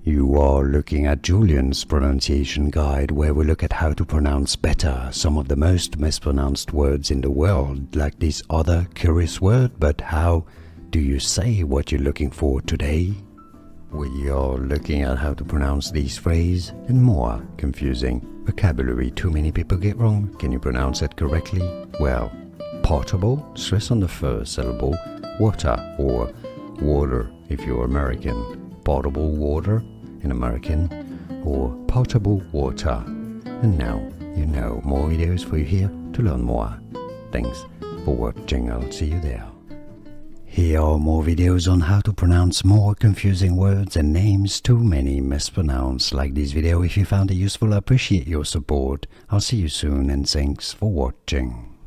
You are looking at Julian's pronunciation guide, where we look at how to pronounce better some of the most mispronounced words in the world, like this other curious word. But how do you say what you're looking for today? We are looking at how to pronounce these phrases and more confusing vocabulary too many people get wrong. Can you pronounce it correctly? Well, potable, stress on the first syllable, water or water if you're American, potable water in American, or potable water. And now you know. More videos for you here to learn more. Thanks for watching. I'll see you there. Here are more videos on how to pronounce more confusing words and names too many mispronounced. Like this video if you found it useful. I appreciate your support. I'll see you soon and thanks for watching.